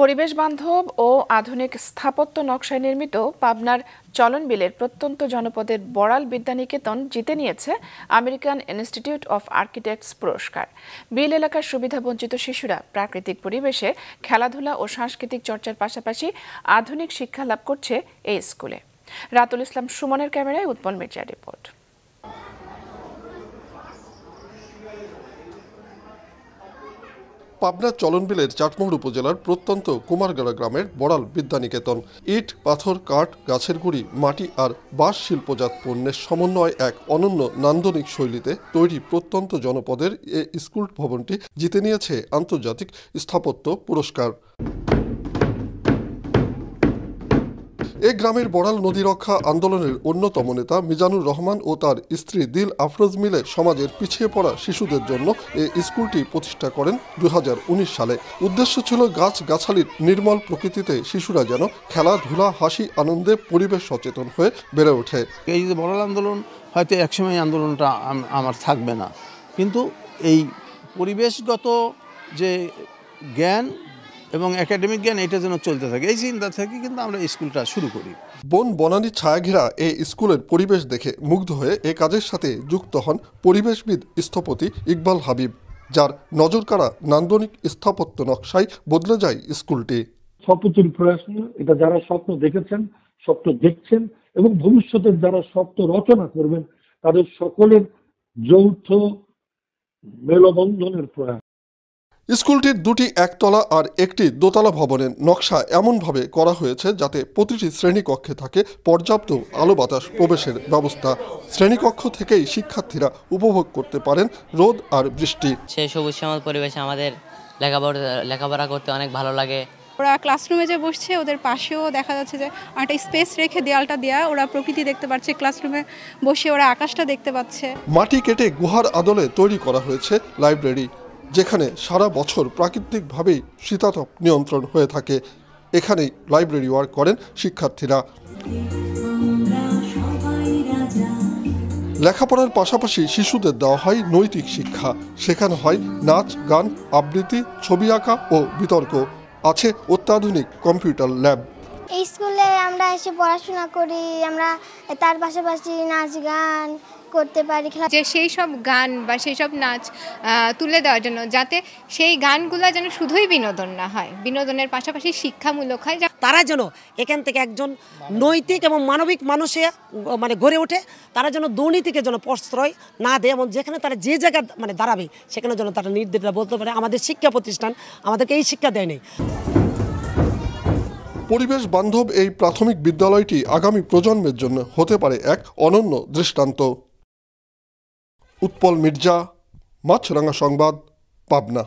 পরিবেশ বান্ধব ও আধুনিক স্থাপত্য নকশায় নির্মিত পাবনার চলনবিলের প্রত্যন্ত জনপদের বড়াল বিদ্যানিকেতন জিতে নিয়েছে আমেরিকান ইনস্টিটিউট অফ আর্কিটেক্টস পুরস্কার। বিল এলাকার সুবিধাবঞ্চিত শিশুরা প্রাকৃতিক পরিবেশে খেলাধুলা ও সাংস্কৃতিক চর্চার পাশাপাশি আধুনিক শিক্ষা লাভ করছে এই স্কুলে। রাতুল ইসলাম সুমনের ক্যামেরায় উৎপল মির্জার রিপোর্ট। পাবনা চলনবিলের চাটমোহর উপজেলার প্রত্যন্ত কুমারগাড়া গ্রামের বড়াল বিদ্যানিকেতন ইট, পাথর, কাঠ, গাছের গুঁড়ি, মাটি আর বাঁশ শিল্পজাত পণ্যের সমন্বয় এক অনন্য নান্দনিক শৈলীতে তৈরি প্রত্যন্ত জনপদের এ স্কুল ভবনটি জিতে নিয়েছে আন্তর্জাতিক স্থাপত্য পুরস্কার। এ গ্রামের বড়াল নদী রক্ষা আন্দোলনের অন্যতম নেতা মিজানুর রহমান ও তার স্ত্রী দিল আফরোজ মিলে সমাজের পিছিয়ে পড়া শিশুদের জন্য এই স্কুলটি প্রতিষ্ঠা করেন 2019 সালে। উদ্দেশ্য ছিল গাছ-গাছালির নির্মল প্রকৃতিতে শিশুরা যেন খেলাধুলা, হাসি, আনন্দে পরিবেশ সচেতন হয়ে বেড়ে ওঠে। এই যে বড়াল আন্দোলন হয়তো একসময় আন্দোলনটা আমার থাকবে না, কিন্তু এই পরিবেশগত যে জ্ঞান এবং একাডেমিক জ্ঞান এটা যেন চলতে থাকে, এই চিন্তা থেকে কিন্তু আমরা স্কুলটা শুরু করি। বন বনানী ছায়া ঘেরা এই স্কুলের পরিবেশ দেখে মুগ্ধ হয়ে এ কাজের সাথে যুক্ত হন পরিবেশবিদ স্থপতি ইকবাল হাবিব, যার নজর কাড়া নান্দনিক স্থাপত্য নকশায় বদলে যায় স্কুলটি। স্বপ্নতুল প্রয়াস এটা যারা স্বপ্ন দেখেছেন, স্বপ্ন দেখছেন এবং ভবিষ্যতের যারা স্বপ্ন রচনা করবেন তাদের সকলের যৌথ মেলবন্ধনের প্রয়াস। স্কুলটির দুটি একতলা আর একটি দোতলা ভবনের নকশা এমনভাবে করা হয়েছে যাতে প্রতিটি শ্রেণীকক্ষে থাকে পর্যাপ্ত আলো বাতাস প্রবেশের ব্যবস্থা। শ্রেণীকক্ষ থেকেই শিক্ষার্থীরা উপভোগ করতে পারেন রোদ আর বৃষ্টি। সেই সবুজ শ্যামল পরিবেশে আমাদের লেখাপড়া করতে অনেক ভালো লাগে। ওরা ক্লাসরুমে যে বসছে ওদের পাশেও দেখা যাচ্ছে যে একটা স্পেস রেখে দেয়ালটা দেয়া, ওরা প্রকৃতি দেখতে পাচ্ছে, ক্লাসরুমে বসে ওরা আকাশটা দেখতে পাচ্ছে। মাটি কেটে গুহার আদলে তৈরি করা হয়েছে লাইব্রেরি, যেখানে সারা বছর প্রাকৃতিকভাবেই শীতাতপ নিয়ন্ত্রণ হয়ে থাকে। এখানেই লাইব্রেরি ওয়ার্ক করেন শিক্ষার্থীরা। লেখাপড়ার পাশাপাশি শিশুদের দেওয়া হয় নৈতিক শিক্ষা, শেখানো হয় নাচ, গান, আবৃত্তি, ছবি আঁকা ও বিতর্ক। আছে অত্যাধুনিক কম্পিউটার ল্যাব। এই স্কুলে আমরা এসে পড়াশোনা করি, আমরা তার পাশাপাশি নাচ গান করতে পারি। যে সেই সব গান বা সেই সব নাচ তুলে দেওয়ার জন্য, যাতে সেই গানগুলো যেন শুধুই বিনোদন না হয়, বিনোদনের পাশাপাশি শিক্ষামূলক হয়। তারা যেন এখান থেকে একজন নৈতিক এবং মানবিক মানুষে গড়ে ওঠে। তারা যেন দুর্নীতিকে যেন প্রশ্রয় না দেয় এবং যেখানে তারা যে জায়গায় দাঁড়াবে সেখানে যেন তারা নির্দেশটা বলতে পারে আমাদের শিক্ষা প্রতিষ্ঠান আমাদেরকে এই শিক্ষা দেয়নি। পরিবেশ বান্ধব এই প্রাথমিক বিদ্যালয়টি আগামী প্রজন্মের জন্য হতে পারে এক অনন্য দৃষ্টান্ত। উৎপল মির্জা, মাছরাঙা সংবাদ, পাবনা।